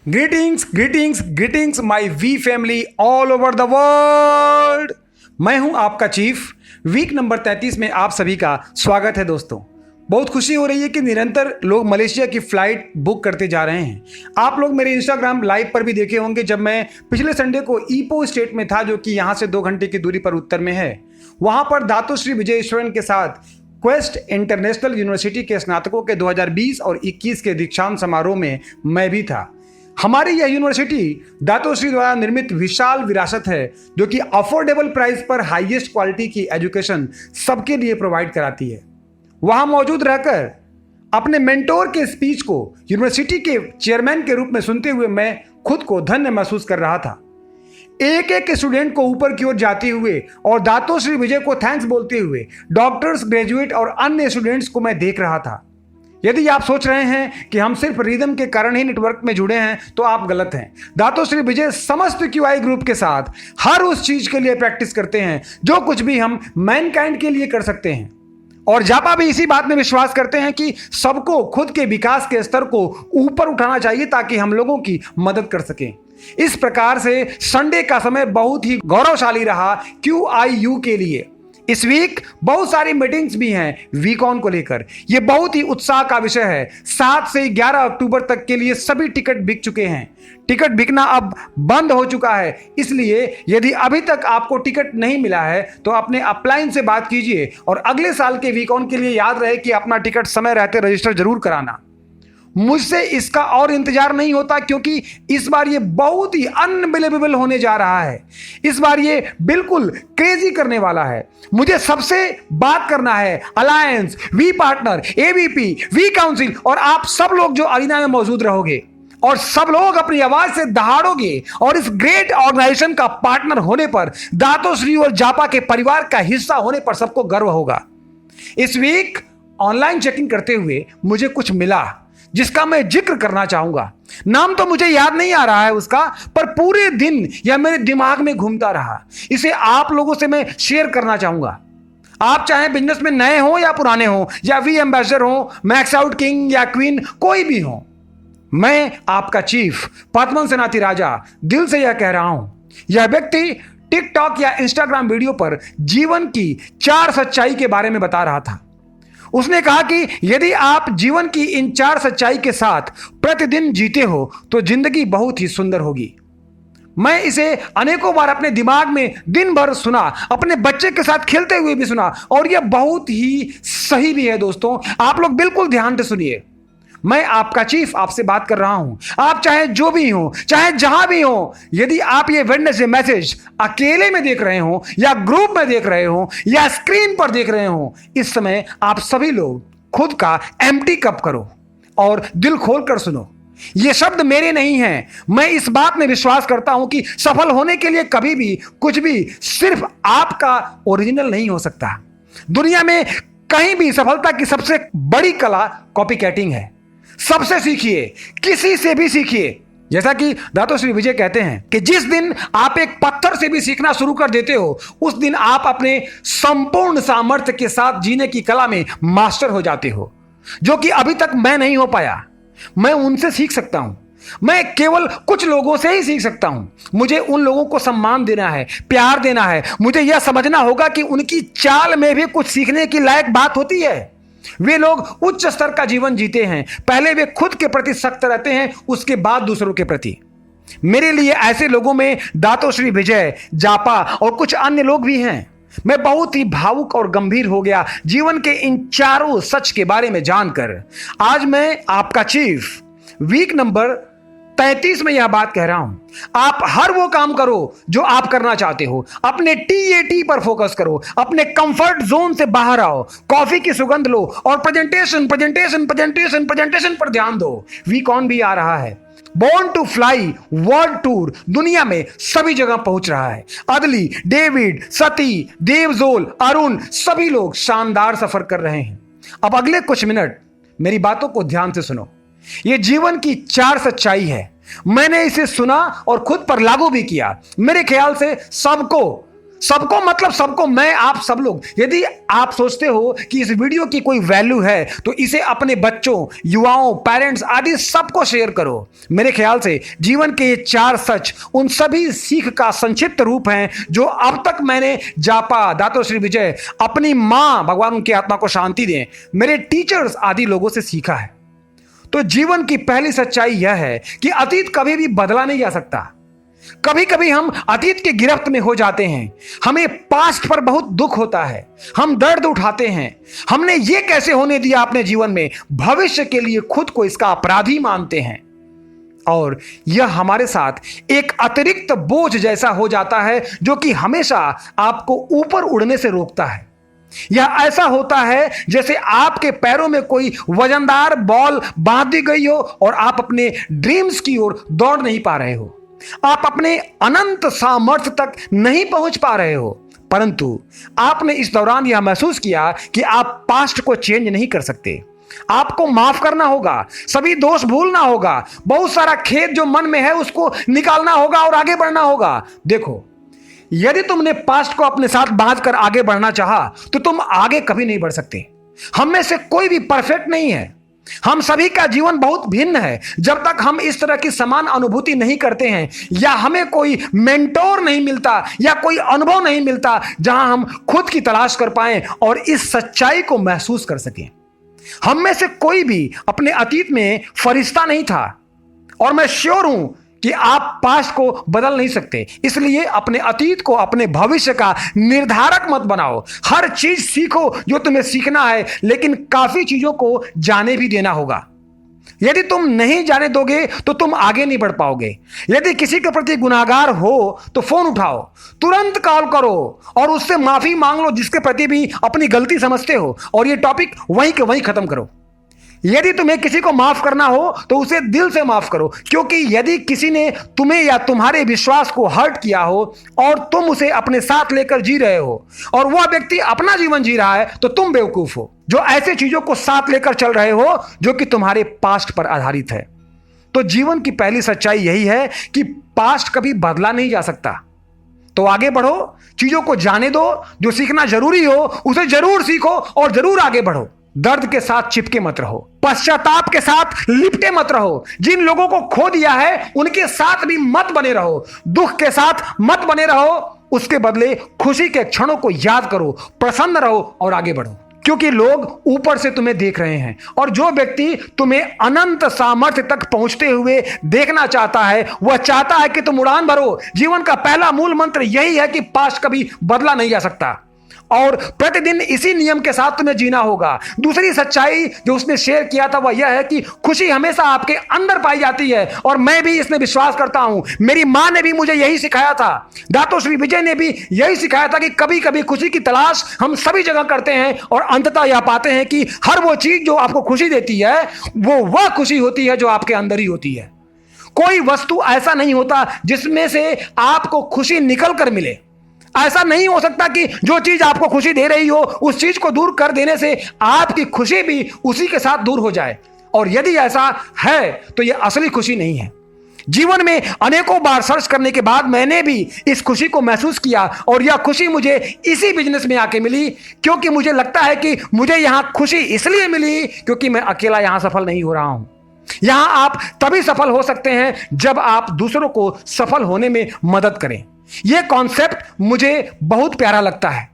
Greetings greetings greetings my we family all over the world. मैं हूं आपका chief. Week number 33 में आप सभी का स्वागत है दोस्तों। बहुत खुशी हो रही है कि निरंतर लोग मलेशिया की फ्लाइट बुक करते जा रहे हैं। आप लोग मेरे इंस्टाग्राम लाइव पर भी देखे होंगे जब मैं पिछले संडे को ईपो स्टेट में था, जो कि यहाँ से 2 घंटे की दूरी पर उत्तर में है। वहाँ पर दातो श्री विजयेश्वरन के साथ क्वेस्ट इंटरनेशनल यूनिवर्सिटी के स्नातकों के 2020 और 21 के दीक्षांत समारोह में मैं भी था। हमारी यह यूनिवर्सिटी दातो श्री द्वारा निर्मित विशाल विरासत है, जो कि अफोर्डेबल प्राइस पर हाईएस्ट क्वालिटी की एजुकेशन सबके लिए प्रोवाइड कराती है। वहां मौजूद रहकर अपने मेंटोर के स्पीच को यूनिवर्सिटी के चेयरमैन के रूप में सुनते हुए मैं खुद को धन्य महसूस कर रहा था। एक एक स्टूडेंट को ऊपर की ओर जाते हुए और दातो श्री विजय को थैंक्स बोलते हुए डॉक्टर्स, ग्रेजुएट और अन्य स्टूडेंट्स को मैं देख रहा था। यदि आप सोच रहे हैं कि हम सिर्फ रिदम के कारण ही नेटवर्क में जुड़े हैं, तो आप गलत हैं। दातो श्री विजय समस्त क्यूआई ग्रुप के साथ हर उस चीज के लिए प्रैक्टिस करते हैं जो कुछ भी हम मैनकाइंड के लिए कर सकते हैं। और जापा भी इसी बात में विश्वास करते हैं कि सबको खुद के विकास के स्तर को ऊपर उठाना चाहिए ताकि हम लोगों की मदद कर सकें। इस प्रकार से संडे का समय बहुत ही गौरवशाली रहा QIU के लिए। इस वीक बहुत सारी मीटिंग्स भी हैं वीकॉन को लेकर। यह बहुत ही उत्साह का विषय है। 7 से 11 अक्टूबर तक के लिए सभी टिकट बिक चुके हैं। टिकट बिकना अब बंद हो चुका है, इसलिए यदि अभी तक आपको टिकट नहीं मिला है तो अपने अपलाइन से बात कीजिए और अगले साल के वीकॉन के लिए याद रहे कि अपना टिकट समय रहते रजिस्टर जरूर कराना। मुझसे इसका और इंतजार नहीं होता, क्योंकि इस बार ये बहुत ही अनबिलीवेबल होने जा रहा है। इस बार ये बिल्कुल क्रेजी करने वाला है। मुझे सबसे बात करना है, alliance, V partner, AVP, V council और आप सब लोग जो अरीना में मौजूद रहोगे और सब लोग अपनी आवाज से दहाड़ोगे और इस ग्रेट ऑर्गेनाइजेशन का पार्टनर होने पर, दातो श्री और जापा के परिवार का हिस्सा होने पर सबको गर्व होगा। इस वीक ऑनलाइन चेकिंग करते हुए मुझे कुछ मिला जिसका मैं जिक्र करना चाहूंगा। नाम तो मुझे याद नहीं आ रहा है उसका, पर पूरे दिन यह मेरे दिमाग में घूमता रहा। इसे आप लोगों से मैं शेयर करना चाहूंगा। आप चाहे बिजनेस में नए हो या पुराने हो, या वी एम्बेसडर हो, मैक्स आउट किंग या क्वीन, कोई भी हो, मैं आपका चीफ पद्मन सेनाथी राजा दिल से यह कह रहा हूं। यह व्यक्ति टिकटॉक या इंस्टाग्राम वीडियो पर जीवन की 4 सच्चाई के बारे में बता रहा था। उसने कहा कि यदि आप जीवन की इन 4 सच्चाई के साथ प्रतिदिन जीते हो तो जिंदगी बहुत ही सुंदर होगी। मैं इसे अनेकों बार अपने दिमाग में दिन भर सुना, अपने बच्चे के साथ खेलते हुए भी सुना, और यह बहुत ही सही भी है दोस्तों। आप लोग बिल्कुल ध्यान से सुनिए। मैं आपका चीफ आपसे बात कर रहा हूं। आप चाहे जो भी हो, चाहे जहां भी हो, यदि आप ये वेडनेसडे मैसेज अकेले में देख रहे हो या ग्रुप में देख रहे हो या स्क्रीन पर देख रहे हो, इस समय आप सभी लोग खुद का एम्प्टी कप करो और दिल खोलकर सुनो। ये शब्द मेरे नहीं हैं। मैं इस बात में विश्वास करता हूं कि सफल होने के लिए कभी भी कुछ भी सिर्फ आपका ओरिजिनल नहीं हो सकता। दुनिया में कहीं भी सफलता की सबसे बड़ी कला कॉपी कैटिंग है। सबसे सीखिए, किसी से भी सीखिए। जैसा कि दातो श्री विजय कहते हैं कि जिस दिन आप एक पत्थर से भी सीखना शुरू कर देते हो, उस दिन आप अपने संपूर्ण सामर्थ्य के साथ जीने की कला में मास्टर हो जाते हो, जो कि अभी तक मैं नहीं हो पाया। मैं उनसे सीख सकता हूं। मैं केवल कुछ लोगों से ही सीख सकता हूं। मुझे उन लोगों को सम्मान देना है, प्यार देना है। मुझे यह समझना होगा कि उनकी चाल में भी कुछ सीखने की लायक बात होती है। वे लोग उच्च स्तर का जीवन जीते हैं। पहले वे खुद के प्रति सख्त रहते हैं, उसके बाद दूसरों के प्रति। मेरे लिए ऐसे लोगों में दातो श्री विजय, जापा और कुछ अन्य लोग भी हैं। मैं बहुत ही भावुक और गंभीर हो गया जीवन के इन 4 सच के बारे में जानकर। आज मैं आपका चीफ वीक नंबर 33 में यह बात कह रहा हूं। आप हर वो काम करो जो आप करना चाहते हो। अपने TAT पर फोकस करो। अपने कंफर्ट जोन से बाहर आओ। कॉफी की सुगंध लो और प्रेजेंटेशन प्रेजेंटेशन प्रेजेंटेशन प्रेजेंटेशन पर ध्यान दो। वीकॉन भी आ रहा है। Born to fly world tour दुनिया में सभी जगह पहुंच रहा है। अदली, डेविड, सती, देवजोल, अरुण, सभी लोग शानदार सफर कर रहे हैं। अब अगले कुछ मिनट मेरी बातों को ध्यान से सुनो। यह जीवन की 4 सच्चाई है। मैंने इसे सुना और खुद पर लागू भी किया। मेरे ख्याल से सबको सबको मतलब सबको, मैं, आप, सब लोग। यदि आप सोचते हो कि इस वीडियो की कोई वैल्यू है तो इसे अपने बच्चों, युवाओं, पेरेंट्स आदि सबको शेयर करो। मेरे ख्याल से जीवन के ये 4 सच उन सभी सीख का संक्षिप्त रूप हैं जो अब तक मैंने जापा, दातो श्री विजय, अपनी मां, भगवान उनकी आत्मा को शांति दें, मेरे टीचर्स आदि लोगों से सीखा है। तो जीवन की पहली सच्चाई यह है कि अतीत कभी भी बदला नहीं जा सकता। कभी कभी हम अतीत के गिरफ्त में हो जाते हैं, हमें पास्ट पर बहुत दुख होता है, हम दर्द उठाते हैं, हमने ये कैसे होने दिया अपने जीवन में, भविष्य के लिए खुद को इसका अपराधी मानते हैं और यह हमारे साथ एक अतिरिक्त बोझ जैसा हो जाता है जो कि हमेशा आपको ऊपर उड़ने से रोकता है। यह ऐसा होता है जैसे आपके पैरों में कोई वजनदार बॉल बांध दी गई हो और आप अपने ड्रीम्स की ओर दौड़ नहीं पा रहे हो, आप अपने अनंत सामर्थ्य तक नहीं पहुंच पा रहे हो, परंतु आपने इस दौरान यह महसूस किया कि आप पास्ट को चेंज नहीं कर सकते। आपको माफ करना होगा, सभी दोष भूलना होगा, बहुत सारा खेद जो मन में है उसको निकालना होगा और आगे बढ़ना होगा। देखो, यदि तुमने पास्ट को अपने साथ बांध कर आगे बढ़ना चाहा तो तुम आगे कभी नहीं बढ़ सकते। हम में से कोई भी परफेक्ट नहीं है, हम सभी का जीवन बहुत भिन्न है। जब तक हम इस तरह की समान अनुभूति नहीं करते हैं या हमें कोई मेंटोर नहीं मिलता या कोई अनुभव नहीं मिलता जहां हम खुद की तलाश कर पाएं और इस सच्चाई को महसूस कर सकें। हम में से कोई भी अपने अतीत में फरिश्ता नहीं था और मैं श्योर हूं कि आप पास्ट को बदल नहीं सकते। इसलिए अपने अतीत को अपने भविष्य का निर्धारक मत बनाओ। हर चीज सीखो जो तुम्हें सीखना है, लेकिन काफी चीजों को जाने भी देना होगा। यदि तुम नहीं जाने दोगे तो तुम आगे नहीं बढ़ पाओगे। यदि किसी के प्रति गुनाहगार हो तो फोन उठाओ, तुरंत कॉल करो और उससे माफी मांग लो जिसके प्रति भी अपनी गलती समझते हो, और ये टॉपिक वहीं के वहीं खत्म करो। यदि तुम्हें किसी को माफ करना हो तो उसे दिल से माफ करो, क्योंकि यदि किसी ने तुम्हें या तुम्हारे विश्वास को हर्ट किया हो और तुम उसे अपने साथ लेकर जी रहे हो और वह व्यक्ति अपना जीवन जी रहा है तो तुम बेवकूफ हो जो ऐसे चीजों को साथ लेकर चल रहे हो जो कि तुम्हारे पास्ट पर आधारित है। तो जीवन की पहली सच्चाई यही है कि पास्ट कभी बदला नहीं जा सकता। तो आगे बढ़ो, चीजों को जाने दो, जो सीखना जरूरी हो उसे जरूर सीखो और जरूर आगे बढ़ो। दर्द के साथ चिपके मत रहो, पश्चाताप के साथ लिपटे मत रहो, जिन लोगों को खो दिया है उनके साथ भी मत बने रहो, दुख के साथ मत बने रहो, उसके बदले खुशी के क्षणों को याद करो, प्रसन्न रहो और आगे बढ़ो। क्योंकि लोग ऊपर से तुम्हें देख रहे हैं और जो व्यक्ति तुम्हें अनंत सामर्थ्य तक पहुंचते हुए देखना चाहता है वह चाहता है कि तुम उड़ान भरो। जीवन का पहला मूल मंत्र यही है कि पास्ट कभी बदला नहीं जा सकता और प्रतिदिन इसी नियम के साथ तुम्हें जीना होगा। दूसरी सच्चाई जो उसने शेयर किया था वह यह है कि खुशी हमेशा आपके अंदर पाई जाती है और मैं भी इसमें विश्वास करता हूं। मेरी मां ने भी मुझे यही सिखाया था, दातो श्री विजय ने भी यही सिखाया था कि कभी कभी खुशी की तलाश हम सभी जगह करते हैं और अंततः यह पाते हैं कि हर वो चीज जो आपको खुशी देती है वो वह खुशी होती है जो आपके अंदर ही होती है। कोई वस्तु ऐसा नहीं होता जिसमें से आपको खुशी निकल कर मिले। ऐसा नहीं हो सकता कि जो चीज आपको खुशी दे रही हो उस चीज को दूर कर देने से आपकी खुशी भी उसी के साथ दूर हो जाए, और यदि ऐसा है तो यह असली खुशी नहीं है। जीवन में अनेकों बार सर्च करने के बाद मैंने भी इस खुशी को महसूस किया और यह खुशी मुझे इसी बिजनेस में आके मिली, क्योंकि मुझे लगता है कि मुझे यहां खुशी इसलिए मिली क्योंकि मैं अकेला यहां सफल नहीं हो रहा हूं। यहां आप तभी सफल हो सकते हैं जब आप दूसरों को सफल होने में मदद करें। यह कॉन्सेप्ट मुझे बहुत प्यारा लगता है।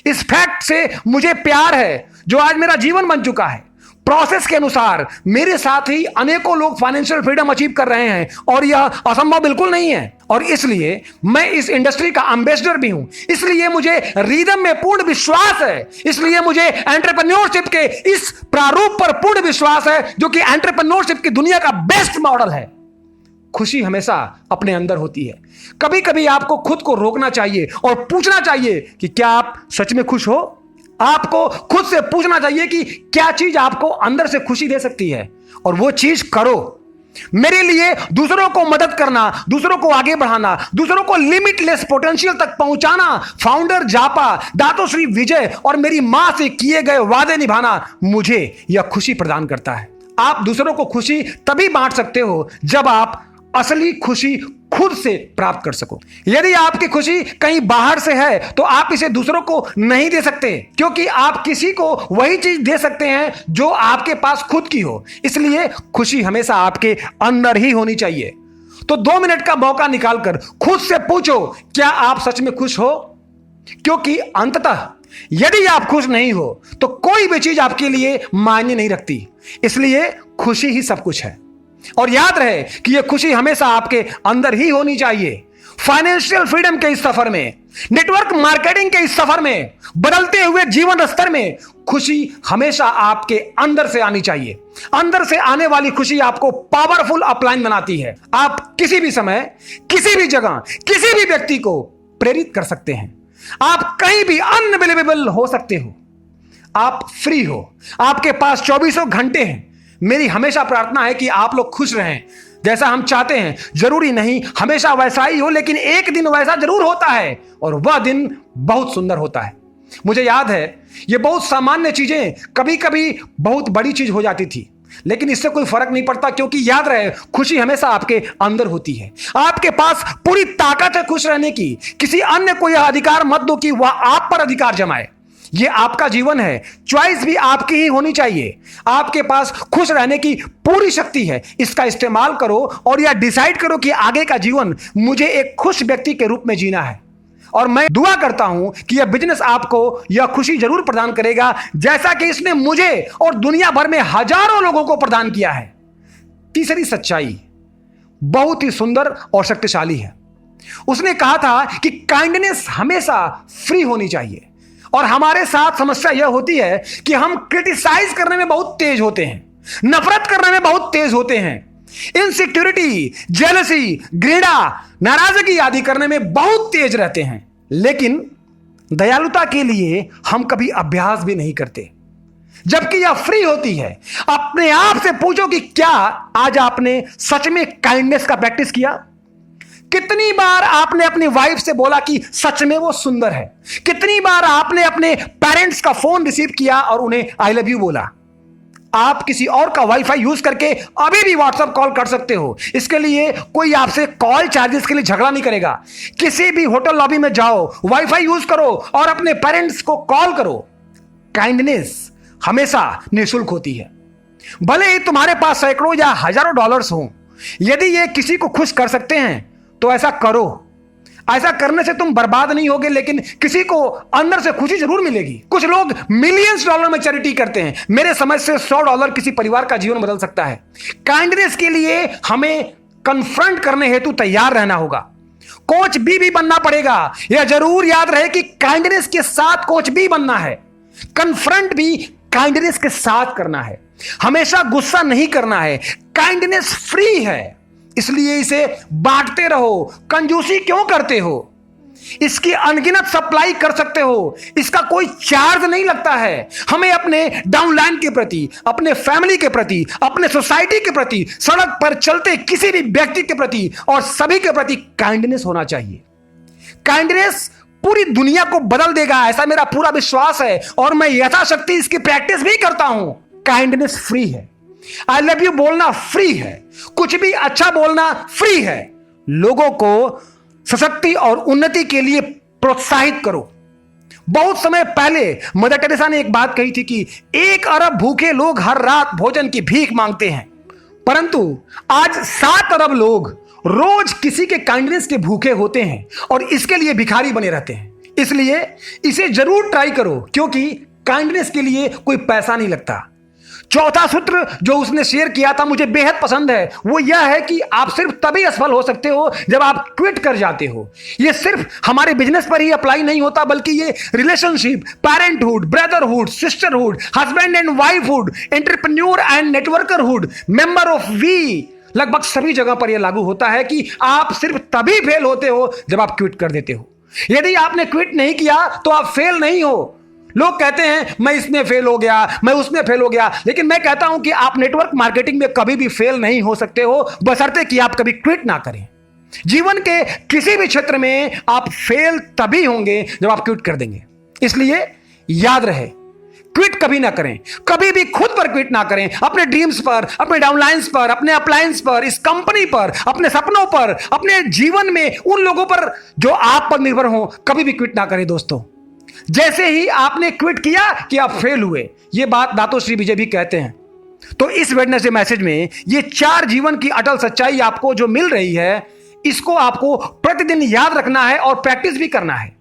इस फैक्ट से मुझे प्यार है जो आज मेरा जीवन बन चुका है। प्रोसेस के अनुसार मेरे साथ ही अनेकों लोग फाइनेंशियल फ्रीडम अचीव कर रहे हैं और यह असंभव बिल्कुल नहीं है, और इसलिए मैं इस इंडस्ट्री का एम्बेसडर भी हूं। इसलिए मुझे रिदम में पूर्ण विश्वास है, इसलिए मुझे एंटरप्रेन्योरशिप के इस प्रारूप पर पूर्ण विश्वास है जो कि एंटरप्रेन्योरशिप की दुनिया का बेस्ट मॉडल है। खुशी हमेशा अपने अंदर होती है। कभी कभी आपको खुद को रोकना चाहिए और पूछना चाहिए कि क्या आप सच में खुश हो। आपको खुद से पूछना चाहिए कि क्या चीज आपको अंदर से खुशी दे सकती है और वो चीज करो। मेरे लिए दूसरों को मदद करना, दूसरों को आगे बढ़ाना, दूसरों को लिमिटलेस पोटेंशियल तक पहुंचाना, फाउंडर जापा, दातो श्री विजय और मेरी मां से किए गए वादे निभाना मुझे यह खुशी प्रदान करता है। आप दूसरों को खुशी तभी बांट सकते हो जब आप असली खुशी खुद से प्राप्त कर सको। यदि आपकी खुशी कहीं बाहर से है तो आप इसे दूसरों को नहीं दे सकते, क्योंकि आप किसी को वही चीज दे सकते हैं जो आपके पास खुद की हो। इसलिए खुशी हमेशा आपके अंदर ही होनी चाहिए। तो 2 मिनट का मौका निकालकर खुद से पूछो, क्या आप सच में खुश हो? क्योंकि अंततः यदि आप खुश नहीं हो तो कोई भी चीज आपके लिए मायने नहीं रखती। इसलिए खुशी ही सब कुछ है। और याद रहे कि यह खुशी हमेशा आपके अंदर ही होनी चाहिए। फाइनेंशियल फ्रीडम के इस सफर में, नेटवर्क मार्केटिंग के इस सफर में, बदलते हुए जीवन स्तर में खुशी हमेशा आपके अंदर से आनी चाहिए। अंदर से आने वाली खुशी आपको पावरफुल अपलाइन बनाती है। आप किसी भी समय, किसी भी जगह, किसी भी व्यक्ति को प्रेरित कर सकते हैं। आप कहीं भी अनबिलीवेबल हो सकते हो। आप फ्री हो, आपके पास 24 घंटे हैं। मेरी हमेशा प्रार्थना है कि आप लोग खुश रहें जैसा हम चाहते हैं। जरूरी नहीं हमेशा वैसा ही हो, लेकिन एक दिन वैसा जरूर होता है और वह दिन बहुत सुंदर होता है। मुझे याद है, ये बहुत सामान्य चीजें कभी कभी बहुत बड़ी चीज हो जाती थी, लेकिन इससे कोई फर्क नहीं पड़ता, क्योंकि याद रहे खुशी हमेशा आपके अंदर होती है। आपके पास पूरी ताकत है खुश रहने की। किसी अन्य को यह अधिकार मत दो कि वह आप पर अधिकार जमाए। यह आपका जीवन है, चॉइस भी आपकी ही होनी चाहिए। आपके पास खुश रहने की पूरी शक्ति है, इसका इस्तेमाल करो और यह डिसाइड करो कि आगे का जीवन मुझे एक खुश व्यक्ति के रूप में जीना है। और मैं दुआ करता हूं कि यह बिजनेस आपको यह खुशी जरूर प्रदान करेगा, जैसा कि इसने मुझे और दुनिया भर में हजारों लोगों को प्रदान किया है। तीसरी सच्चाई बहुत ही सुंदर और शक्तिशाली है। उसने कहा था कि काइंडनेस हमेशा फ्री होनी चाहिए। और हमारे साथ समस्या यह होती है कि हम क्रिटिसाइज करने में बहुत तेज होते हैं, नफरत करने में बहुत तेज होते हैं, इनसिक्योरिटी, जेलसी, घृणा, नाराजगी आदि करने में बहुत तेज रहते हैं। लेकिन दयालुता के लिए हम कभी अभ्यास भी नहीं करते, जबकि यह फ्री होती है। अपने आप से पूछो कि क्या आज आपने सच में काइंडनेस का प्रैक्टिस किया? कितनी बार आपने अपनी वाइफ से बोला कि सच में वो सुंदर है? कितनी बार आपने अपने पेरेंट्स का फोन रिसीव किया और उन्हें आई लव यू बोला? आप किसी और का वाईफाई यूज करके अभी भी व्हाट्सएप कॉल कर सकते हो। इसके लिए कोई आपसे कॉल चार्जेस के लिए झगड़ा नहीं करेगा। किसी भी होटल लॉबी में जाओ, वाईफाई यूज करो और अपने पेरेंट्स को कॉल करो। काइंडनेस हमेशा निःशुल्क होती है, भले ही तुम्हारे पास सैकड़ों या हजारों डॉलर्स हो। यदि ये किसी को खुश कर सकते हैं तो ऐसा करो। ऐसा करने से तुम बर्बाद नहीं होगे, लेकिन किसी को अंदर से खुशी जरूर मिलेगी। कुछ लोग मिलियंस डॉलर में चैरिटी करते हैं। मेरे समझ से $100 किसी परिवार का जीवन बदल सकता है। काइंडनेस के लिए हमें कन्फ्रंट करने हेतु तैयार रहना होगा। कोच बी बनना पड़ेगा। यह जरूर याद रहे कि काइंडनेस के साथ कोच बी बनना है। कन्फ्रंट भी काइंडनेस के साथ करना है। हमेशा गुस्सा नहीं करना है। काइंडनेस फ्री है, इसलिए इसे बांटते रहो। कंजूसी क्यों करते हो? इसकी अनगिनत सप्लाई कर सकते हो, इसका कोई चार्ज नहीं लगता है। हमें अपने डाउनलाइन के प्रति, अपने फैमिली के प्रति, अपने सोसाइटी के प्रति, सड़क पर चलते किसी भी व्यक्ति के प्रति और सभी के प्रति काइंडनेस होना चाहिए। काइंडनेस पूरी दुनिया को बदल देगा, ऐसा मेरा पूरा विश्वास है और मैं यथाशक्ति इसकी प्रैक्टिस भी करता हूं। काइंडनेस फ्री है। आई लव यू बोलना फ्री है। कुछ भी अच्छा बोलना फ्री है। लोगों को सशक्ति और उन्नति के लिए प्रोत्साहित करो। बहुत समय पहले मदर टेरेसा ने एक बात कही थी कि 1 अरब भूखे लोग हर रात भोजन की भीख मांगते हैं, परंतु आज 7 अरब लोग रोज किसी के काइंडनेस के भूखे होते हैं और इसके लिए भिखारी बने रहते हैं। इसलिए इसे जरूर ट्राई करो, क्योंकि काइंडनेस के लिए कोई पैसा नहीं लगता। चौथा सूत्र जो उसने शेयर किया था मुझे बेहद पसंद है। वो यह है कि आप सिर्फ तभी असफल हो सकते हो जब आप क्विट कर जाते हो। ये सिर्फ हमारे बिजनेस पर ही अप्लाई नहीं होता, बल्कि ये relationship, parenthood, brotherhood, sisterhood, husband and wifehood, entrepreneur and networkerhood, member of we, लगभग सभी जगह पर यह लागू होता है कि आप सिर्फ तभी फेल होते हो जब आप क्विट कर देते हो। यदि आपने क्विट नहीं किया तो आप फेल नहीं हो। लोग कहते हैं मैं इसमें फेल हो गया, मैं उसमें फेल हो गया, लेकिन मैं कहता हूं कि आप नेटवर्क मार्केटिंग में कभी भी फेल नहीं हो सकते हो, बशर्ते कि आप कभी क्विट ना करें। जीवन के किसी भी क्षेत्र में आप फेल तभी होंगे जब आप क्विट कर देंगे। इसलिए याद रहे, क्विट कभी ना करें, कभी भी खुद पर क्विट ना करें, अपने ड्रीम्स पर, अपने डाउनलाइंस पर, अपने अपलाइंस पर, इस कंपनी पर, अपने सपनों पर, अपने जीवन में उन लोगों पर जो आप पर निर्भर हो, कभी भी क्विट ना करें दोस्तों। जैसे ही आपने क्विट किया कि आप फेल हुए, यह बात दातोश्री विजय भी कहते हैं। तो इस वेडनेसडे मैसेज में ये 4 जीवन की अटल सच्चाई आपको जो मिल रही है, इसको आपको प्रतिदिन याद रखना है और प्रैक्टिस भी करना है।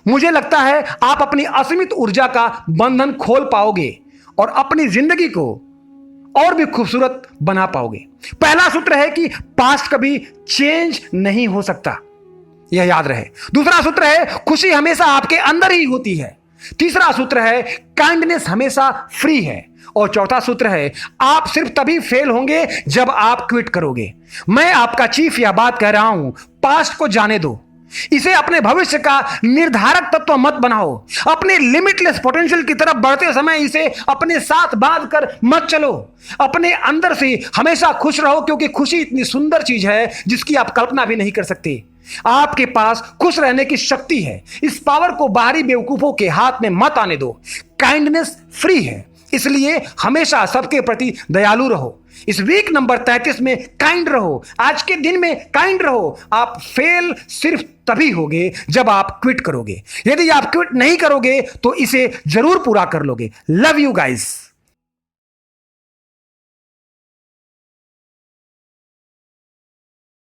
मुझे लगता है आप अपनी असीमित ऊर्जा का बंधन खोल पाओगे और अपनी जिंदगी को और भी खूबसूरत बना पाओगे। पहला सूत्र है कि पास्ट कभी चेंज नहीं हो सकता, यह याद रहे। दूसरा सूत्र है खुशी हमेशा आपके अंदर ही होती है। तीसरा सूत्र है काइंडनेस हमेशा फ्री है। और चौथा सूत्र है आप सिर्फ तभी फेल होंगे जब आप क्विट करोगे। मैं आपका चीफ यह बात कह रहा हूं, पास्ट को जाने दो, इसे अपने भविष्य का निर्धारक तत्व मत बनाओ। अपने लिमिटलेस पोटेंशियल की तरफ बढ़ते समय इसे अपने साथ बांध कर मत चलो। अपने अंदर से हमेशा खुश रहो, क्योंकि खुशी इतनी सुंदर चीज है जिसकी आप कल्पना भी नहीं कर सकते। आपके पास खुश रहने की शक्ति है। इस पावर को बाहरी बेवकूफों के हाथ में मत आने दो। काइंडनेस फ्री है, इसलिए हमेशा सबके प्रति दयालु रहो। इस वीक नंबर 33 में काइंड रहो। आज के दिन में काइंड रहो। आप फेल सिर्फ तभी होगे जब आप क्विट करोगे। यदि आप क्विट नहीं करोगे तो इसे जरूर पूरा कर लोगे। Love you guys.